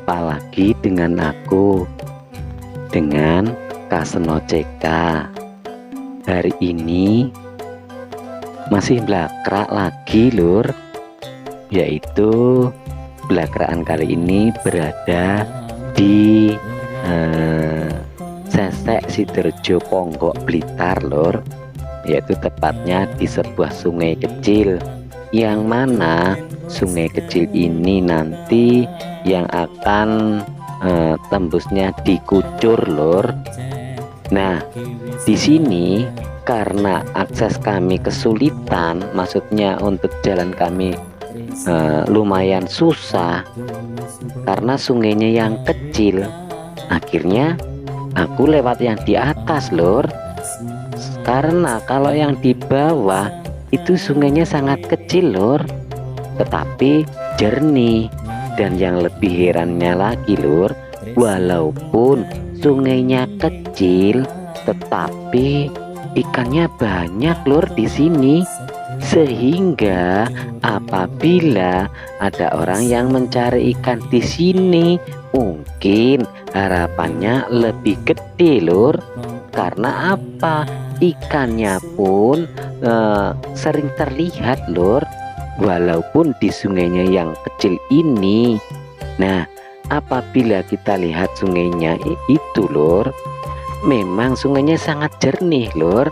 Jumpa lagi dengan aku, dengan Kaseno CK. Hari ini masih blakrak lagi lur, yaitu blakrakan kali ini berada di Sesek Sidorejo Ponggok Blitar lur, yaitu tepatnya di sebuah sungai kecil, yang mana sungai kecil ini nanti yang akan tembusnya di Kucur lur. Nah, di sini karena akses kami kesulitan, maksudnya untuk jalan kami lumayan susah karena sungainya yang kecil. Akhirnya aku lewat yang di atas lur, karena kalau yang di bawah itu sungainya sangat kecil lur, tetapi jernih. Dan yang lebih herannya lagi lur, walaupun sungainya kecil tetapi ikannya banyak lur di sini, sehingga apabila ada orang yang mencari ikan di sini mungkin harapannya lebih gede lur. Karena apa? Ikannya pun sering terlihat lur, walaupun di sungainya yang kecil ini. Nah, apabila kita lihat sungainya itu lur, memang sungainya sangat jernih lur.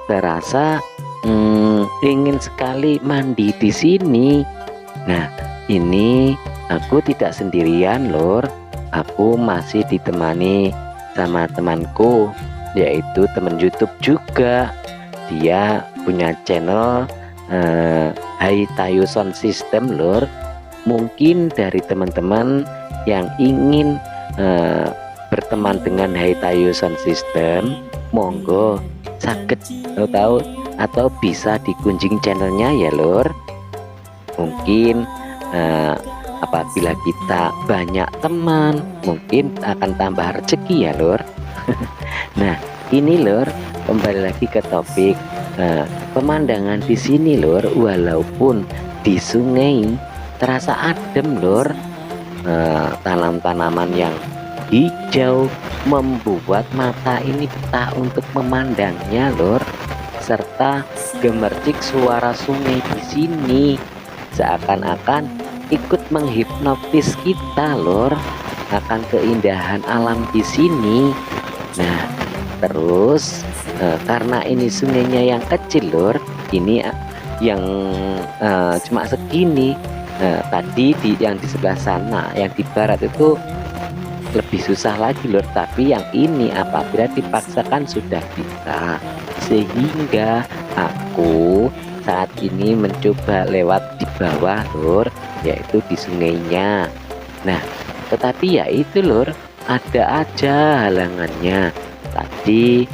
Terasa ingin sekali mandi di sini. Nah, ini aku tidak sendirian lur, aku masih ditemani sama temanku, yaitu teman YouTube juga. Dia punya channel Haitayu Sound System lur. Mungkin dari teman-teman yang ingin berteman dengan Haitayu Sound System, monggo sakit tahu atau bisa dikunjungi channelnya ya lur. Mungkin apabila kita banyak teman, mungkin akan tambah rezeki ya lur. Nah, ini lur, kembali lagi ke topik. Pemandangan di sini lur, walaupun di sungai terasa adem lur, tanam-tanaman yang hijau membuat mata ini betah untuk memandangnya lur, serta gemercik suara sungai di sini seakan-akan ikut menghipnotis kita lur akan keindahan alam di sini. Nah, terus karena ini sungainya yang kecil lur, ini yang cuma segini. Tadi yang di sebelah sana, yang di barat itu lebih susah lagi lur, tapi yang ini apabila dipaksakan sudah bisa. Sehingga aku saat ini mencoba lewat di bawah lur, yaitu di sungainya. Nah, tetapi ya itu lur, ada aja halangannya. Tadi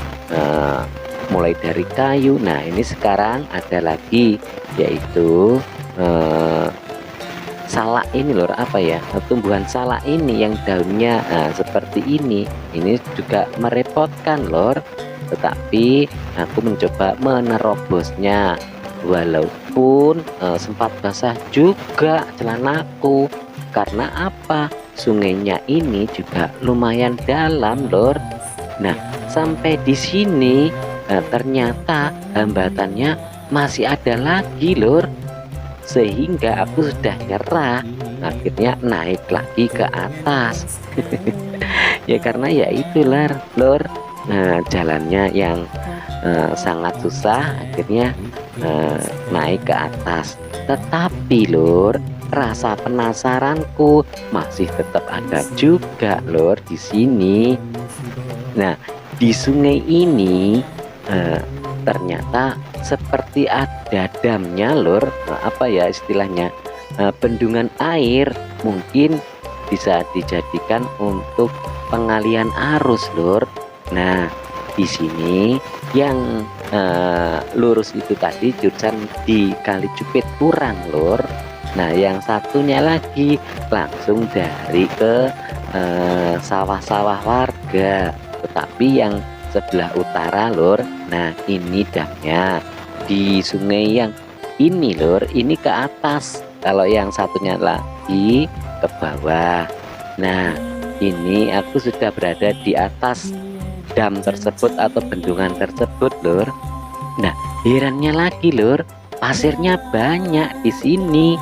mulai dari kayu. Nah, ini sekarang ada lagi, yaitu salak ini lur, apa ya, tumbuhan salak ini yang daunnya seperti ini juga merepotkan lur. Tetapi aku mencoba menerobosnya, walaupun sempat basah juga celanaku. Karena apa? Sungainya ini juga lumayan dalam lur. Nah, sampai di sini ternyata hambatannya masih ada lagi lur, sehingga aku sudah nyerah. Akhirnya naik lagi ke atas. Ya karena ya itulah lur, jalannya yang sangat susah, akhirnya naik ke atas. Tetapi lur, rasa penasaranku masih tetap ada juga lur di sini. Nah, di sungai ini ternyata seperti ada damnya lur, apa ya istilahnya, bendungan air, mungkin bisa dijadikan untuk pengalian arus lur. Nah, di sini yang lurus itu tadi jurusan di Kali Cupit Urang lur. Nah, yang satunya lagi langsung dari ke sawah-sawah warga, tetapi yang sebelah utara lur. Nah, ini damnya. Di sungai yang ini lur, ini ke atas, kalau yang satunya lagi ke bawah. Nah, ini aku sudah berada di atas dam tersebut atau bendungan tersebut, Lur. Nah, herannya lagi, Lur, pasirnya banyak di sini.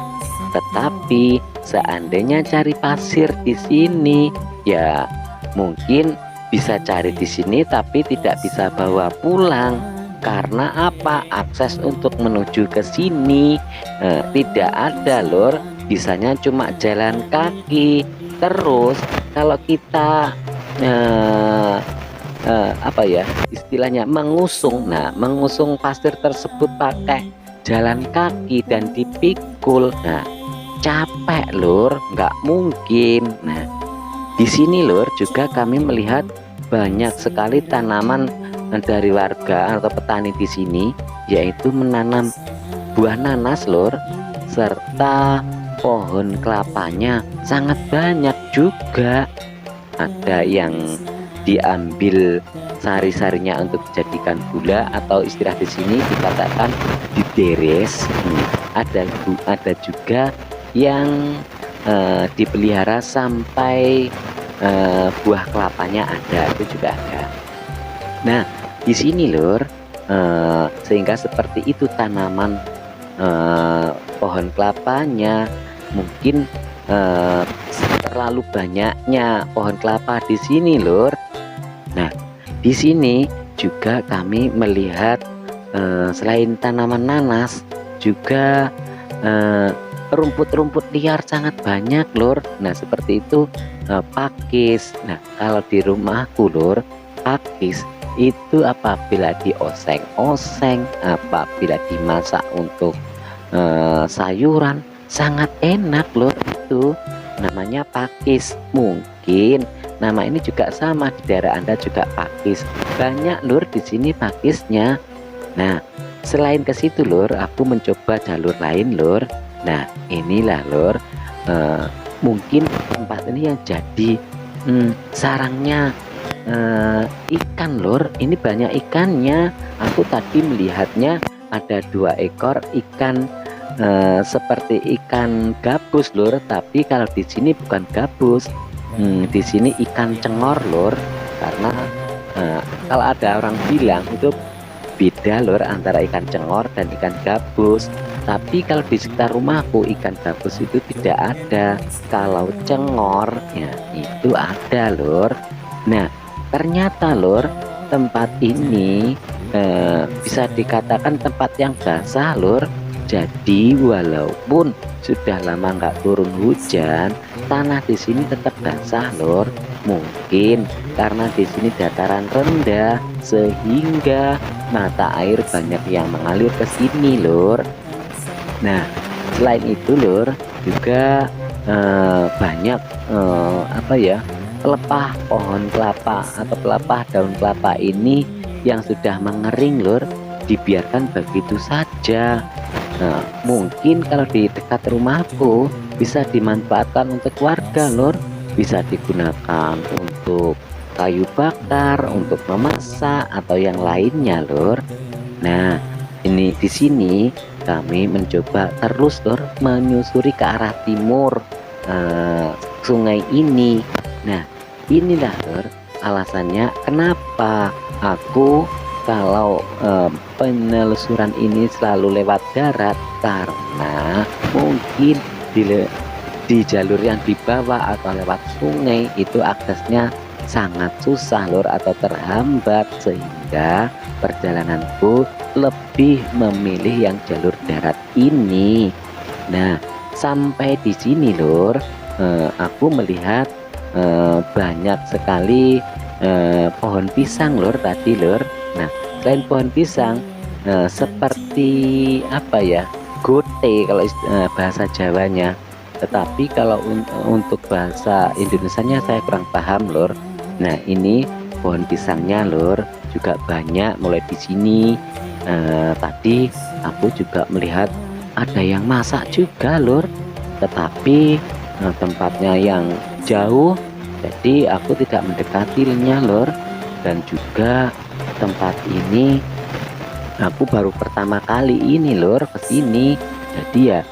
Tetapi seandainya cari pasir di sini, ya mungkin bisa cari di sini tapi tidak bisa bawa pulang. Karena apa? Akses untuk menuju ke sini tidak ada, Lur. Bisanya cuma jalan kaki. Terus kalau kita apa ya istilahnya mengusung, nah mengusung pasir tersebut pakai jalan kaki dan dipikul, nah capek, Lur, nggak mungkin. Nah, di sini, Lur, juga kami melihat banyak sekali tanaman dari warga atau petani di sini, yaitu menanam buah nanas, Lur, serta pohon kelapanya sangat banyak juga. Ada yang diambil sari-sarinya untuk dijadikan gula atau istilah di sini dikatakan dideres. Ada juga yang dipelihara sampai buah kelapanya ada, itu juga ada. Nah, di sini, Lur, sehingga seperti itu tanaman pohon kelapanya. Mungkin terlalu banyaknya pohon kelapa di sini, Lur. Nah, di sini juga kami melihat selain tanaman nanas juga rumput-rumput liar sangat banyak, Lur. Nah, seperti itu pakis. Nah, kalau di rumahku, Lur, pakis itu apabila dioseng-oseng, apabila dimasak untuk sayuran sangat enak, Lur. Itu namanya pakis. Mungkin nama ini juga sama di daerah Anda juga pakis. Banyak, Lur, di sini pakisnya. Nah, selain ke situ, Lur, aku mencoba jalur lain, Lur. Nah, inilah, Lur, mungkin tempat ini yang jadi sarangnya ikan, Lur. Ini banyak ikannya. Aku tadi melihatnya ada 2 ekor ikan seperti ikan gabus, Lur. Tapi kalau di sini bukan gabus, di sini ikan cengor, Lur. Karena kalau ada orang bilang itu beda, Lur, antara ikan cengor dan ikan gabus. Tapi kalau di sekitar rumahku ikan gabus itu tidak ada. Kalau cengor ya itu ada, Lur. Nah, ternyata, Lur, tempat ini bisa dikatakan tempat yang basah, Lur. Jadi walaupun sudah lama nggak turun hujan, tanah di sini tetap basah, Lur. Mungkin karena di sini dataran rendah sehingga mata air banyak yang mengalir ke sini, Lur. Nah, selain itu, Lur, juga banyak apa ya, pelepah pohon kelapa atau pelepah daun kelapa ini yang sudah mengering, Lur, dibiarkan begitu saja. Nah, mungkin kalau di dekat rumahku bisa dimanfaatkan untuk warga, Lur. Bisa digunakan untuk kayu bakar, untuk memasak atau yang lainnya, Lur. Nah, ini di sini kami mencoba terus, Lur, menyusuri ke arah timur sungai ini. Nah, inilah, Lur, alasannya kenapa aku kalau penelusuran ini selalu lewat darat, karena mungkin di jalur yang di bawah atau lewat sungai itu aksesnya sangat susah, Lur, atau terhambat, sehingga perjalananku lebih memilih yang jalur darat ini. Nah, sampai di sini, Lur, aku melihat banyak sekali pohon pisang, Lur, tadi, Lur. Nah, selain pohon pisang seperti apa ya, gote kalau bahasa Jawanya. Tetapi kalau untuk bahasa Indonesianya saya kurang paham, Lur. Nah, ini pohon pisangnya, Lur, juga banyak mulai di sini. Tadi aku juga melihat ada yang masak juga, Lur. Tetapi tempatnya yang jauh, jadi aku tidak mendekatinya, Lur. Dan juga tempat ini aku baru pertama kali ini, Lur, ke sini. Jadi ya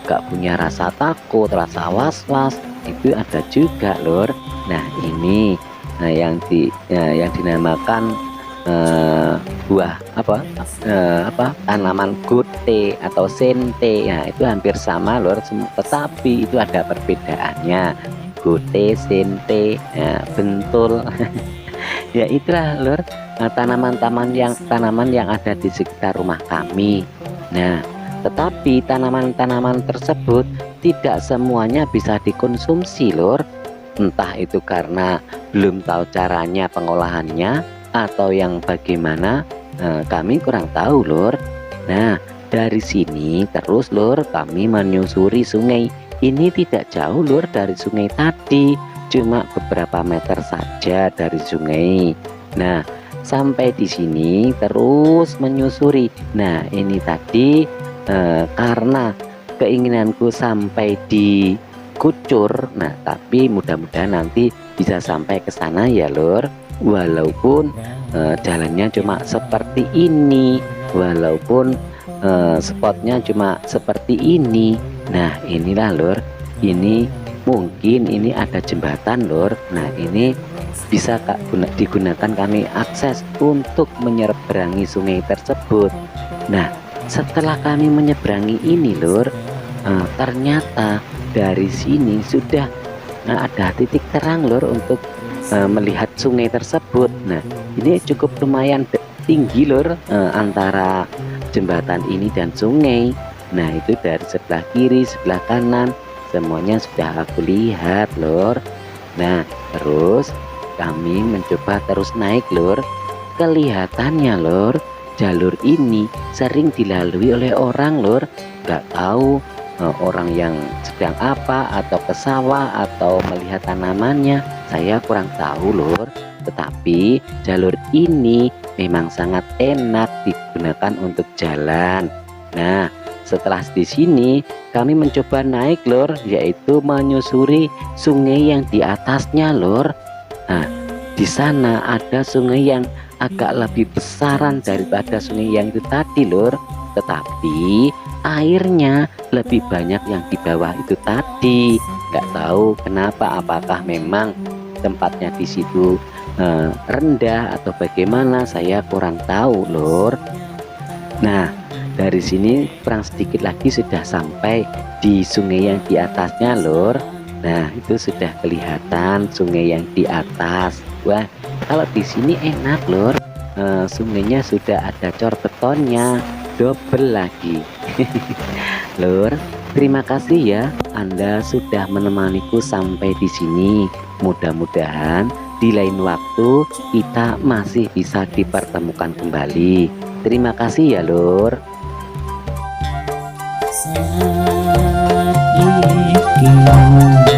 agak punya rasa takut, rasa was-was, itu ada juga lur. Nah ini yang dinamakan buah tanaman gote atau sente. Nah itu hampir sama lur, tetapi itu ada perbedaannya. Gote, sente, ya, bentul. Ya itulah lur, tanaman yang ada di sekitar rumah kami. Nah tetapi tanaman-tanaman tersebut tidak semuanya bisa dikonsumsi lur. Entah itu karena belum tahu caranya pengolahannya atau yang bagaimana, kami kurang tahu lur. Nah dari sini terus lur kami menyusuri sungai. Ini tidak jauh lur dari sungai tadi, cuma beberapa meter saja dari sungai. Nah sampai di sini terus menyusuri. Nah ini tadi karena keinginanku sampai di Kucur. Nah tapi mudah-mudahan nanti bisa sampai ke sana ya lur. Walaupun jalannya cuma seperti ini, walaupun spotnya cuma seperti ini. Nah inilah lur, ini mungkin ini ada jembatan lur. Nah ini bisa digunakan kami akses untuk menyeberangi sungai tersebut. Nah setelah kami menyeberangi ini lur, ternyata dari sini sudah ada titik terang lur untuk melihat sungai tersebut. Nah ini cukup lumayan tinggi lur, antara jembatan ini dan sungai. Nah itu dari sebelah kiri, sebelah kanan semuanya sudah aku lihat lur. Nah terus kami mencoba terus naik lur. Kelihatannya lur, jalur ini sering dilalui oleh orang lur. Gak tahu orang yang sedang apa, atau ke sawah, atau melihat tanamannya, saya kurang tahu lur. Tetapi jalur ini memang sangat enak digunakan untuk jalan. Nah setelah di sini kami mencoba naik lur, yaitu menyusuri sungai yang di atasnya lur. Nah di sana ada sungai yang agak lebih besaran daripada sungai yang itu tadi lur, tetapi airnya lebih banyak yang di bawah itu tadi. Nggak tahu kenapa, apakah memang tempatnya di situ rendah atau bagaimana, saya kurang tahu lur. Nah dari sini kurang sedikit lagi sudah sampai di sungai yang di atasnya lur. Nah itu sudah kelihatan sungai yang di atas. Wah kalau di sini enak lur, sungainya sudah ada cor betonnya, double lagi. Lur, terima kasih ya Anda sudah menemaniku sampai di sini. Mudah-mudahan di lain waktu kita masih bisa dipertemukan kembali. Terima kasih ya lur. Saat